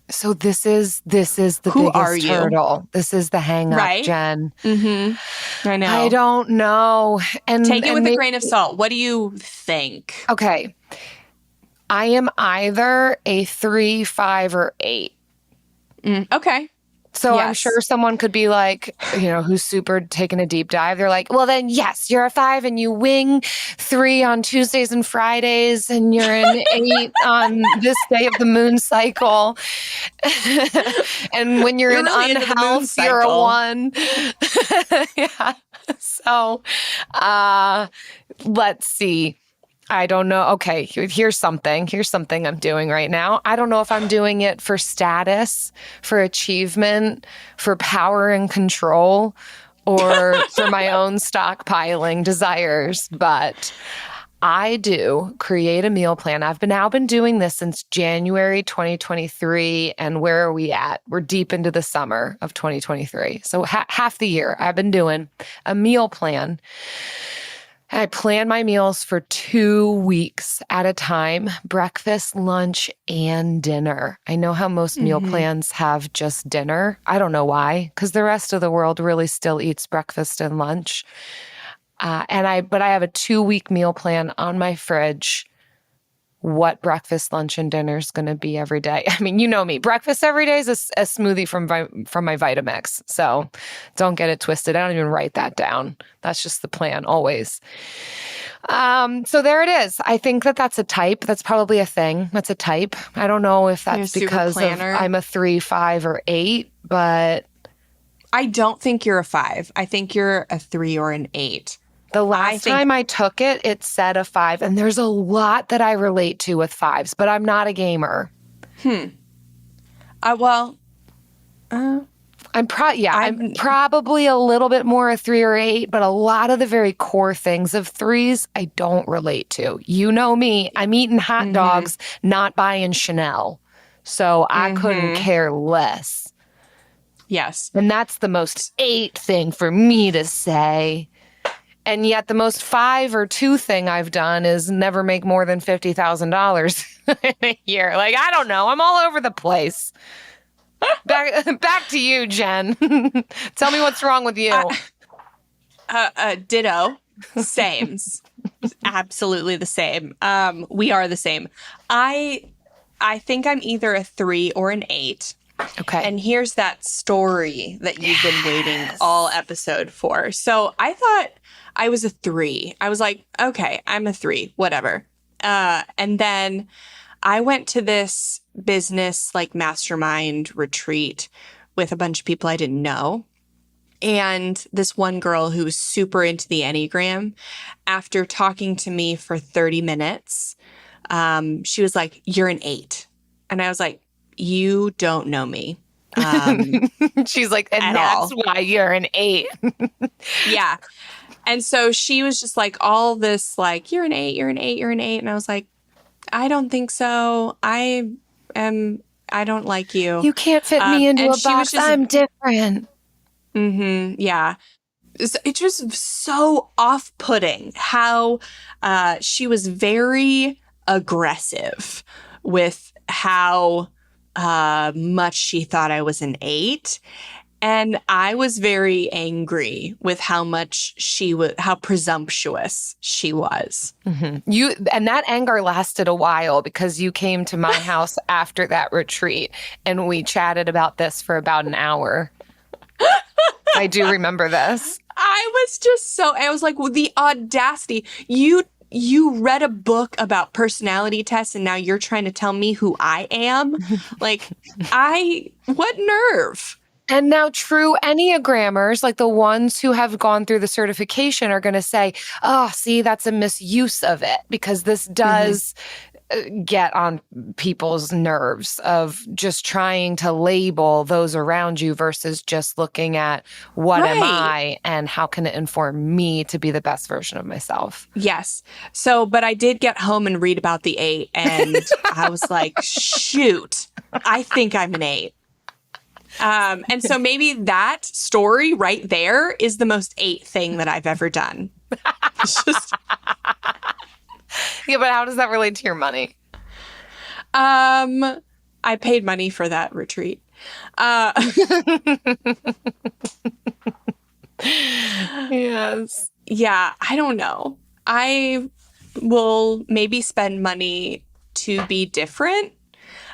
So this is the Who biggest are you? hurdle. This is the hang up, Right? Jen. Mm-hmm. I know. I don't know. And Take it with maybe a grain of salt. What do you think? Okay. I am either a 3, 5, or 8. Okay. So I'm Yes. sure someone could be like, who's super taking a deep dive. They're like, well, then, yes, you're a 5 and you wing 3 on Tuesdays and Fridays and you're an 8 on this day of the moon cycle. And when you're in really into the moon unhealth, you're a cycle. 1. Yeah. So let's see. I don't know. Okay, here's something I'm doing right now. I don't know if I'm doing it for status, for achievement, for power and control, or for my own stockpiling desires, but I do create a meal plan. I've been doing this since January 2023, and where are we at? We're deep into the summer of 2023. So half the year I've been doing a meal plan. I plan my meals for 2 weeks at a time, breakfast, lunch, and dinner. I know how most meal plans have just dinner. I don't know why, because the rest of the world really still eats breakfast and lunch. But I have a 2-week meal plan on my fridge, what breakfast, lunch, and dinner is going to be every day. I mean, you know me. Breakfast every day is a smoothie from my Vitamix. So don't get it twisted. I don't even write that down. That's just the plan always. So there it is. I think that's a type. That's probably a thing. That's a type. I don't know if that's because I'm a 3, 5, or 8, but I don't think you're a 5. I think you're a 3 or an 8. The last time I took it, it said a 5, and there's a lot that I relate to with 5s, but I'm not a gamer. I'm probably a little bit more a 3 or 8, but a lot of the very core things of 3s I don't relate to. You know me, I'm eating hot dogs, not buying Chanel. So I couldn't care less. Yes. And that's the most 8 thing for me to say. And yet the most 5 or 2 thing I've done is never make more than $50,000 in a year. Like, I don't know. I'm all over the place. Back to you, Jen. Tell me what's wrong with you. Ditto. Sames. Absolutely the same. We are the same. I think I'm either a 3 or an 8. Okay. And here's that story that you've been waiting all episode for. So I thought I was a 3. I was like, okay, I'm a 3, whatever. And then I went to this business like mastermind retreat with a bunch of people I didn't know. And this one girl who was super into the Enneagram, after talking to me for 30 minutes, she was like, "You're an 8." And I was like, "You don't know me." She's like, and that's why you're an 8. Yeah. And so she was just like, all this, like, "You're an 8, you're an 8, you're an 8." And I was like, "I don't think so. I don't like you. You can't fit me into a box. I'm different." Yeah. It was so off-putting how she was very aggressive with how much she thought I was an 8. And I was very angry with how presumptuous she was. And that anger lasted a while because you came to my house after that retreat and we chatted about this for about an hour. I do remember this. I was like, well, the audacity. You read a book about personality tests and now you're trying to tell me who I am? Like, what nerve? And now true Enneagrammers, like the ones who have gone through the certification, are going to say, "Oh, see, that's a misuse of it," because this does get on people's nerves of just trying to label those around you versus just looking at what am I and how can it inform me to be the best version of myself. Yes. So, but I did get home and read about the 8 and I was like, shoot, I think I'm an 8. And so maybe that story right there is the most 8 thing that I've ever done. It's just... Yeah, but how does that relate to your money? I paid money for that retreat. Yes. Yeah, I don't know. I will maybe spend money to be different.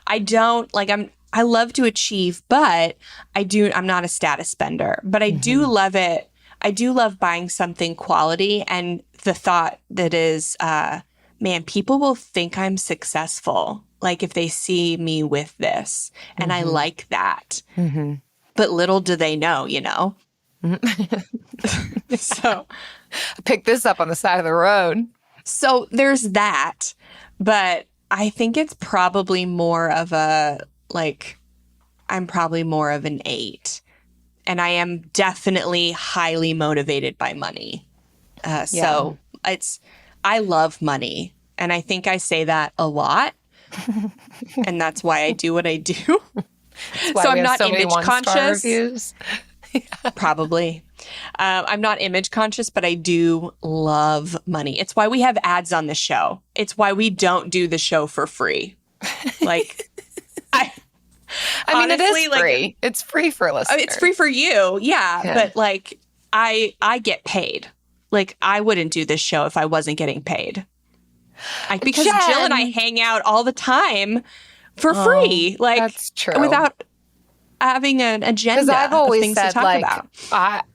I love to achieve, but I'm not a status spender, but I do love it. I do love buying something quality and the thought that is, man, people will think I'm successful, like if they see me with this. And I like that. But little do they know, you know? So pick this up on the side of the road. So there's that. But I think it's probably more of I'm probably more of an 8. And I am definitely highly motivated by money. So I love money. And I think I say that a lot. And that's why I do what I do. So I'm not image conscious. Probably. I'm not image conscious, but I do love money. It's why we have ads on the show. It's why we don't do the show for free. Like, I mean, honestly, it is free. It's free for listeners. It's free for you. Yeah. But like, I get paid. Like, I wouldn't do this show if I wasn't getting paid. Because Jen, Jill and I hang out all the time for free. Like, that's true. Without having an agenda. Because I've always of things said, to talk like, about.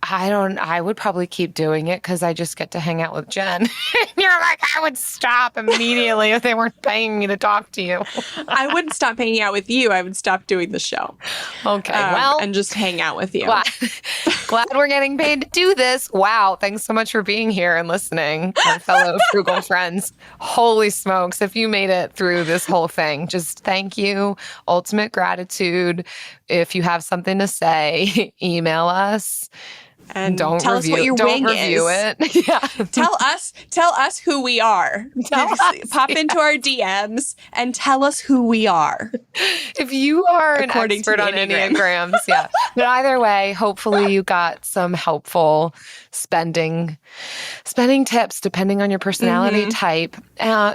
I would probably keep doing it because I just get to hang out with Jen. You're like, I would stop immediately if they weren't paying me to talk to you. I wouldn't stop hanging out with you. I would stop doing the show. Okay, and just hang out with you. Glad we're getting paid to do this. Wow, thanks so much for being here and listening, my fellow frugal friends. Holy smokes, if you made it through this whole thing, just thank you. Ultimate gratitude. If you have something to say, email us. And Don't tell us what your wing review is. it. Yeah. Tell us who we are. Pop into our DMs and tell us who we are. If you are an According to expert the on Enneagram. Enneagrams, yeah. But either way, hopefully you got some helpful spending tips depending on your personality type.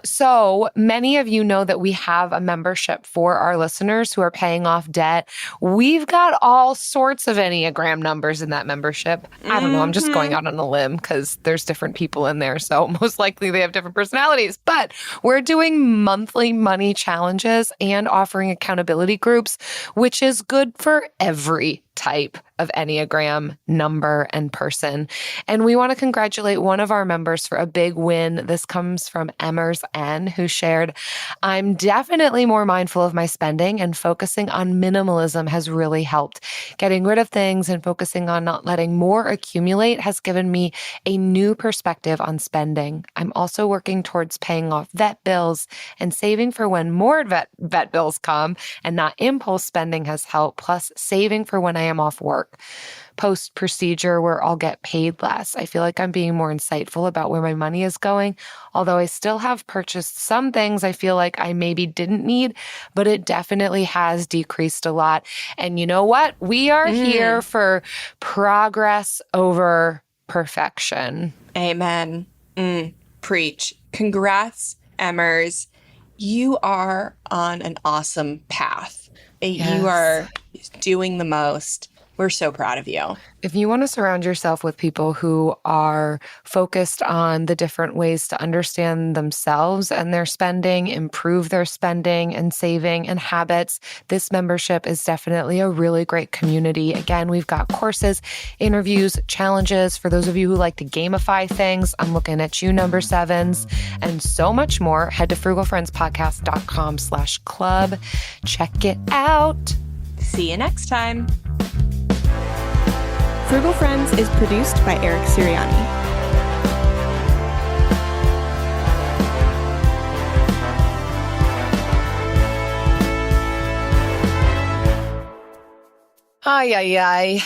So many of you know that we have a membership for our listeners who are paying off debt. We've got all sorts of Enneagram numbers in that membership. I don't know. I'm just going out on a limb because there's different people in there. So most likely they have different personalities. But we're doing monthly money challenges and offering accountability groups, which is good for every type of Enneagram number and person. And we want to congratulate one of our members for a big win. This comes from Emmers N, who shared, I'm definitely more mindful of my spending, and focusing on minimalism has really helped. Getting rid of things and focusing on not letting more accumulate has given me a new perspective on spending. I'm also working towards paying off vet bills and saving for when more vet bills come, and not impulse spending has helped, plus saving for when I am off work. Post-procedure where I'll get paid less. I feel like I'm being more insightful about where my money is going, although I still have purchased some things I feel like I maybe didn't need, but it definitely has decreased a lot. And you know what? We are here for progress over perfection. Amen. Preach. Congrats, Emmers. You are on an awesome path. Yes. You are doing the most. We're so proud of you. If you want to surround yourself with people who are focused on the different ways to understand themselves and their spending, improve their spending and saving and habits, this membership is definitely a really great community. Again, we've got courses, interviews, challenges. For those of you who like to gamify things, I'm looking at you, number sevens, and so much more. Head to frugalfriendspodcast.com/club. Check it out. See you next time. Frugal Friends is produced by Eric Siriani.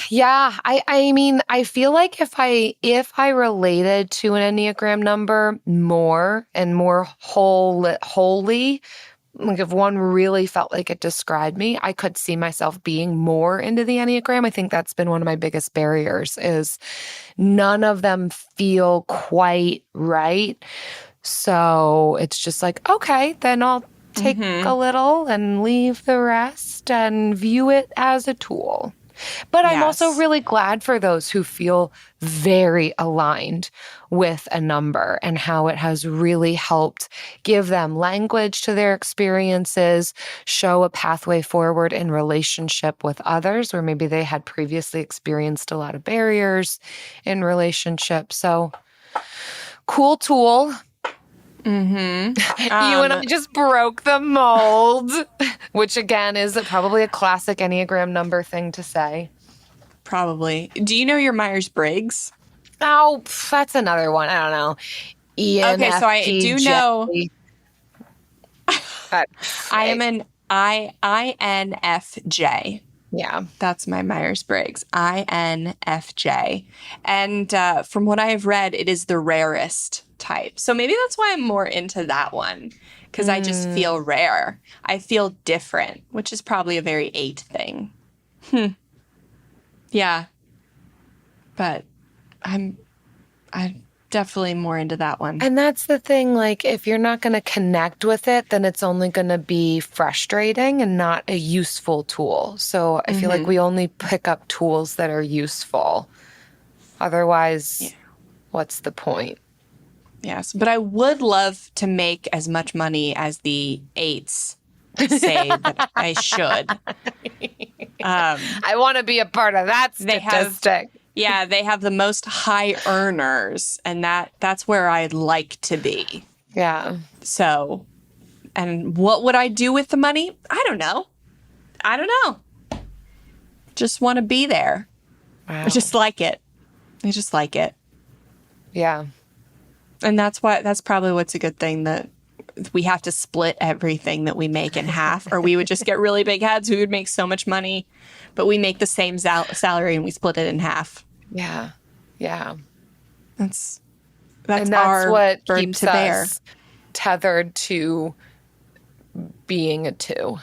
Yeah. I mean, I feel like if I related to an Enneagram number more and more wholly, like if one really felt like it described me, I could see myself being more into the Enneagram. I think that's been one of my biggest barriers is none of them feel quite right. So it's just like, okay, then I'll take a little and leave the rest and view it as a tool. But I'm also really glad for those who feel very aligned with a number and how it has really helped give them language to their experiences, show a pathway forward in relationship with others, where maybe they had previously experienced a lot of barriers in relationships. So cool tool. You and I just broke the mold, which again is probably a classic Enneagram number thing to say. Probably. Do you know your Myers-Briggs? Oh, that's another one. I don't know. Okay, so I do know. I am an INFJ. Yeah. That's my Myers-Briggs. INFJ. And from what I have read, it is the rarest type. So maybe that's why I'm more into that one, because I just feel rare. I feel different, which is probably a very 8 thing. Yeah. But I'm definitely more into that one. And that's the thing, like, if you're not going to connect with it, then it's only going to be frustrating and not a useful tool. So I feel like we only pick up tools that are useful. Otherwise, what's the point? Yes, but I would love to make as much money as the 8s say that I should. I want to be a part of that statistic. They have the most high earners, and that's where I'd like to be. Yeah. So, and what would I do with the money? I don't know. Just want to be there. Wow. I just like it. Yeah. And that's probably what's a good thing, that we have to split everything that we make in half, or we would just get really big heads. We would make so much money, but we make the same salary and we split it in half. Yeah. Yeah. That's and that's our what burden keeps to bear. us tethered to being a 2.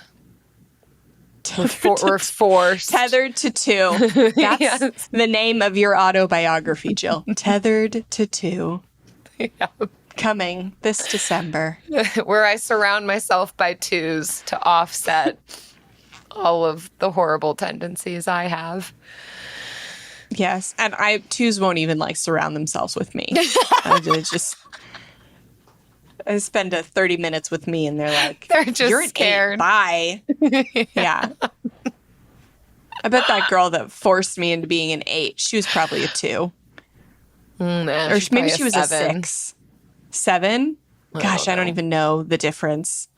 We're forced. Tethered to 2. That's Yes. the name of your autobiography, Jill. Tethered to 2. Yeah. Coming this December. Where I surround myself by 2s to offset all of the horrible tendencies I have. Yes, and 2s won't even like surround themselves with me. I spend 30 minutes with me, and they're like, they're just "You're an scared. 8, bye." Yeah. I bet that girl that forced me into being an 8, she was probably a 2, or maybe she was 7. a 6, 7. Gosh, I don't even know the difference.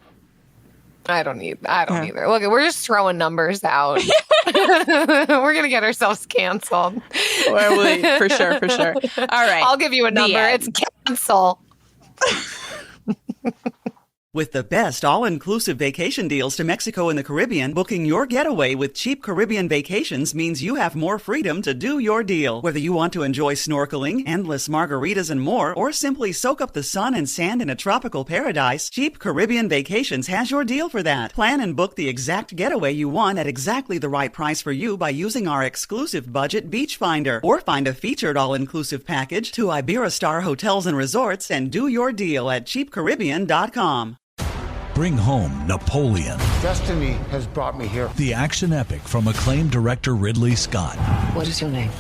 I don't either. Look, we're just throwing numbers out. We're going to get ourselves canceled. Well, for sure. All right. I'll give you a number. It's cancel. With the best all-inclusive vacation deals to Mexico and the Caribbean, booking your getaway with Cheap Caribbean Vacations means you have more freedom to do your deal. Whether you want to enjoy snorkeling, endless margaritas and more, or simply soak up the sun and sand in a tropical paradise, Cheap Caribbean Vacations has your deal for that. Plan and book the exact getaway you want at exactly the right price for you by using our exclusive budget Beach Finder, or find a featured all-inclusive package to Iberostar Hotels and Resorts and do your deal at cheapcaribbean.com. Bring home Napoleon. Destiny has brought me here. The action epic from acclaimed director Ridley Scott. What is your name?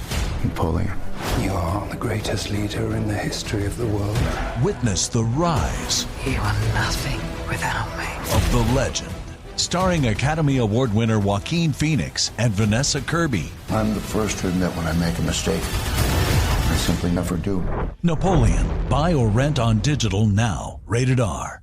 Napoleon. You are the greatest leader in the history of the world. Witness the rise. You are nothing without me. Of the legend. Starring Academy Award winner Joaquin Phoenix and Vanessa Kirby. I'm the first to admit when I make a mistake. I simply never do. Napoleon. Buy or rent on digital now. Rated R.